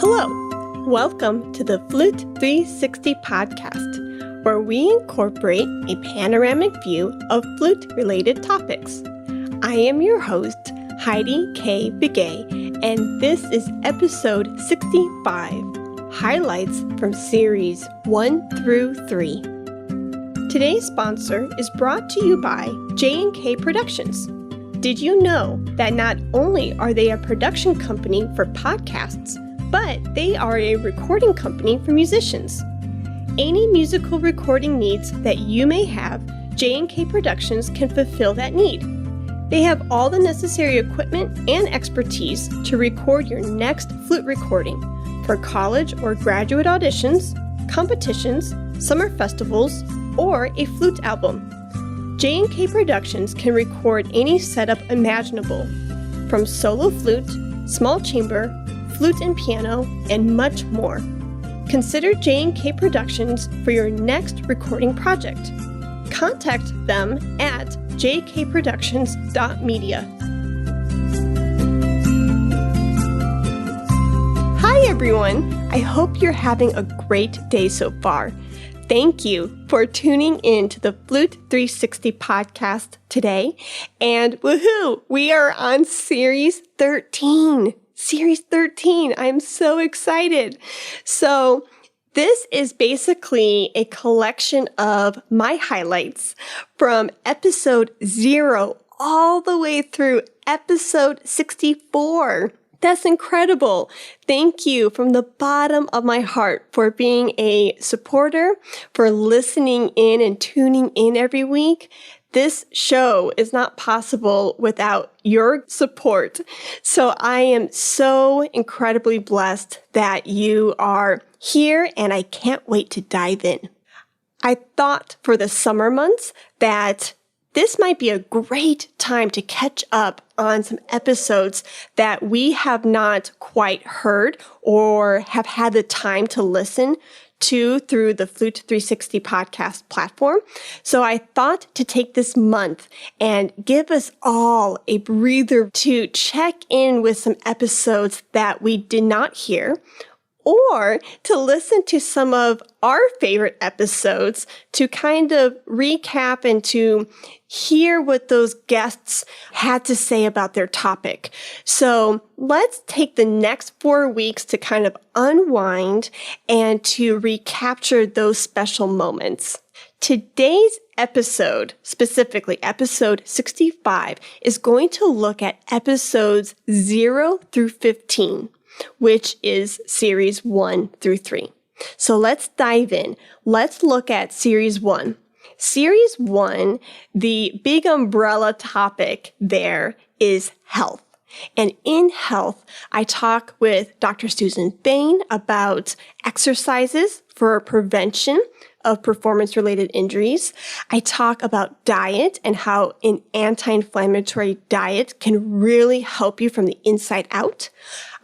Hello, welcome to the Flute 360 podcast, where we incorporate a panoramic view of flute-related topics. I am your host, Heidi K. Begay, and this is episode 65, highlights from series 1 through 3. Today's sponsor is brought to you by J&K Productions. Did you know that not only are they a production company for podcasts, but they are a recording company for musicians? Any musical recording needs that you may have, J&K Productions can fulfill that need. They have all the necessary equipment and expertise to record your next flute recording for college or graduate auditions, competitions, summer festivals, or a flute album. J&K Productions can record any setup imaginable, from solo flute, small chamber, flute and piano, and much more. Consider J&K Productions for your next recording project. Contact them at jkproductions.media. Hi everyone! I hope you're having a great day so far. Thank you for tuning in to the Flute 360 podcast today. And woohoo! We are on Series 13. Series 13. I'm so excited. So this is basically a collection of my highlights from episode 0 all the way through episode 64. That's incredible. Thank you from the bottom of my heart for being a supporter, for listening in and tuning in every week. This show is not possible without your support. So I am so incredibly blessed that you are here, and I can't wait to dive in. I thought for the summer months that this might be a great time to catch up on some episodes that we have not quite heard or have had the time to listen to through the Flute 360 podcast platform. So I thought to take this month and give us all a breather to check in with some episodes that we did not hear, or to listen to some of our favorite episodes to kind of recap and to hear what those guests had to say about their topic. So let's take the next 4 weeks to kind of unwind and to recapture those special moments. Today's episode, specifically episode 65, is going to look at episodes 0 through 15. Which is series 1 through 3. So let's dive in. Let's look at series 1. Series 1, the big umbrella topic there is health. And in health, I talk with Dr. Susan Fain about exercises for prevention of performance-related injuries. I talk about diet and how an anti-inflammatory diet can really help you from the inside out.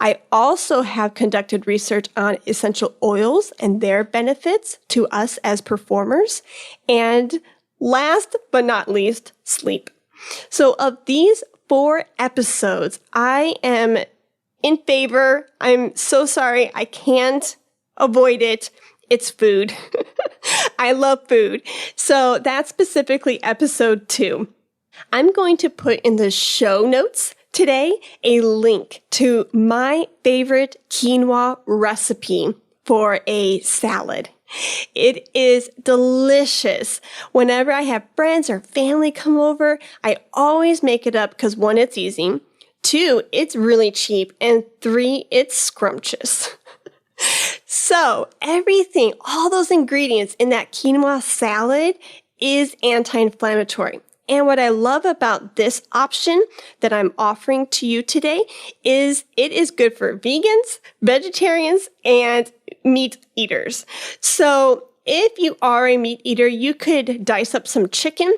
I also have conducted research on essential oils and their benefits to us as performers. And last but not least, sleep. So of these 4 episodes, I am in favor. I'm so sorry. I can't avoid it. It's food. I love food. So that's specifically episode 2. I'm going to put in the show notes today a link to my favorite quinoa recipe for a salad. It is delicious. Whenever I have friends or family come over, I always make it up because 1, it's easy. 2, it's really cheap. And 3, it's scrumptious. So everything, all those ingredients in that quinoa salad is anti-inflammatory. And what I love about this option that I'm offering to you today is it is good for vegans, vegetarians, and meat eaters. So if you are a meat eater, you could dice up some chicken,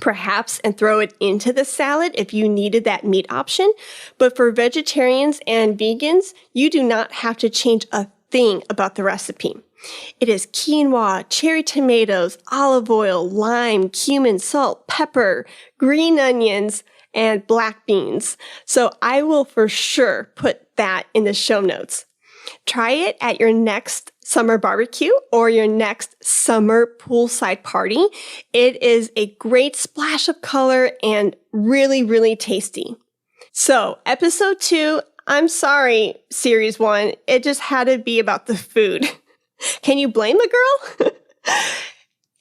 perhaps, and throw it into the salad if you needed that meat option. But for vegetarians and vegans, you do not have to change a thing about the recipe. It is quinoa, cherry tomatoes, olive oil, lime, cumin, salt, pepper, green onions, and black beans. So I will for sure put that in the show notes. Try it at your next summer barbecue or your next summer poolside party. It is a great splash of color and really, really tasty. So, episode 2, I'm sorry, series 1, it just had to be about the food. Can you blame the girl?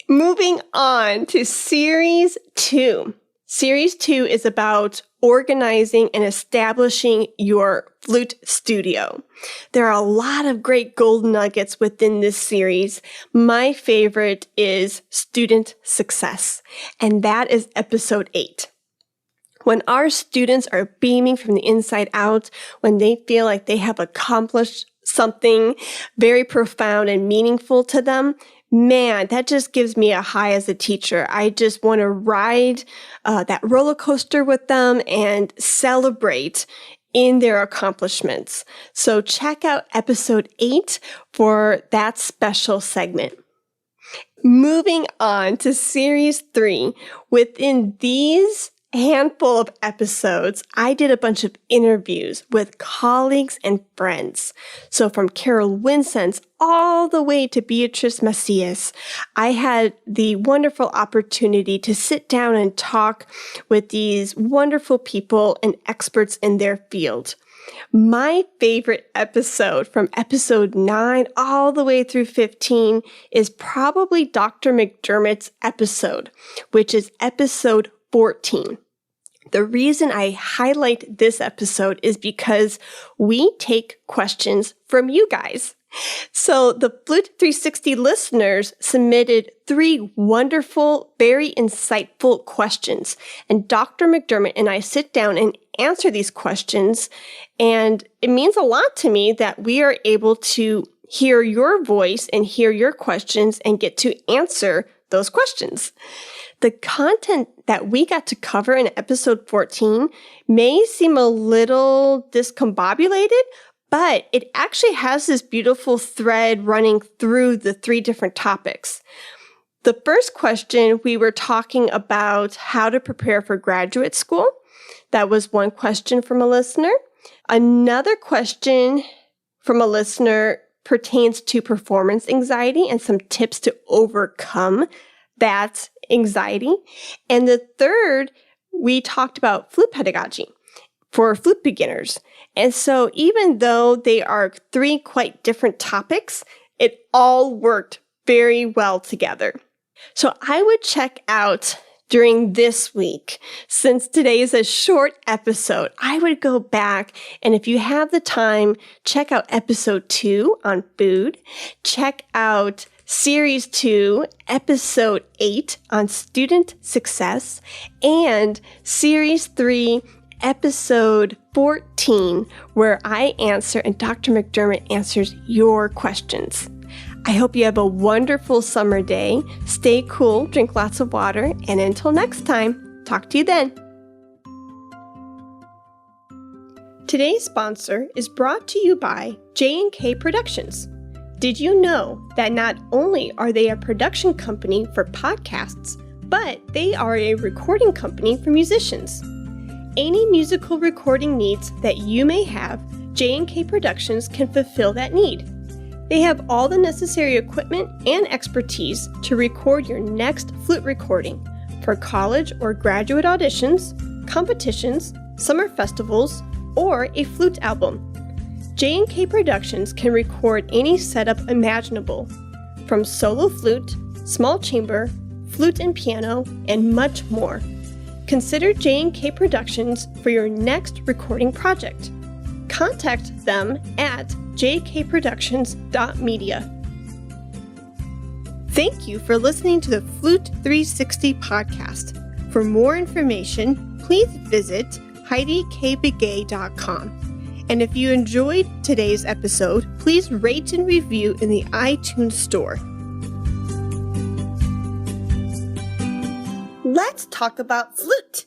Moving on to series 2. Series 2 is about organizing and establishing your flute studio. There are a lot of great gold nuggets within this series. My favorite is student success, and that is episode 8. When our students are beaming from the inside out, when they feel like they have accomplished something very profound and meaningful to them, man, that just gives me a high as a teacher. I just want to ride that roller coaster with them and celebrate in their accomplishments. So check out episode 8 for that special segment. Moving on to series 3. Within these handful of episodes, I did a bunch of interviews with colleagues and friends. So from Carol Wincenc all the way to Beatriz Macias, I had the wonderful opportunity to sit down and talk with these wonderful people and experts in their field. My favorite episode from episode 9 all the way through 15 is probably Dr. McDermott's episode, which is episode 14. The reason I highlight this episode is because we take questions from you guys. So the Flute 360 listeners submitted 3 wonderful, very insightful questions. And Dr. McDermott and I sit down and answer these questions. And it means a lot to me that we are able to hear your voice and hear your questions and get to answer those questions. The content that we got to cover in episode 14 may seem a little discombobulated, but it actually has this beautiful thread running through the 3 different topics. The first question, we were talking about how to prepare for graduate school. That was one question from a listener. Another question from a listener pertains to performance anxiety and some tips to overcome that anxiety. And the third, we talked about flute pedagogy for flute beginners. And so even though they are 3 quite different topics, it all worked very well together. So I would check out during this week, since today is a short episode, I would go back and if you have the time, check out episode 2 on food, check out Series 2, Episode 8 on student success, and Series 3, Episode 14, where I answer and Dr. McDermott answers your questions. I hope you have a wonderful summer day. Stay cool, drink lots of water, and until next time, talk to you then. Today's sponsor is brought to you by J&K Productions. Did you know that not only are they a production company for podcasts, but they are a recording company for musicians? Any musical recording needs that you may have, J&K Productions can fulfill that need. They have all the necessary equipment and expertise to record your next flute recording for college or graduate auditions, competitions, summer festivals, or a flute album. J&K Productions can record any setup imaginable, from solo flute, small chamber, flute and piano, and much more. Consider J&K Productions for your next recording project. Contact them at jkproductions.media. Thank you for listening to the Flute 360 podcast. For more information, please visit HeidiKBegay.com. And if you enjoyed today's episode, please rate and review in the iTunes store. Let's talk about flute.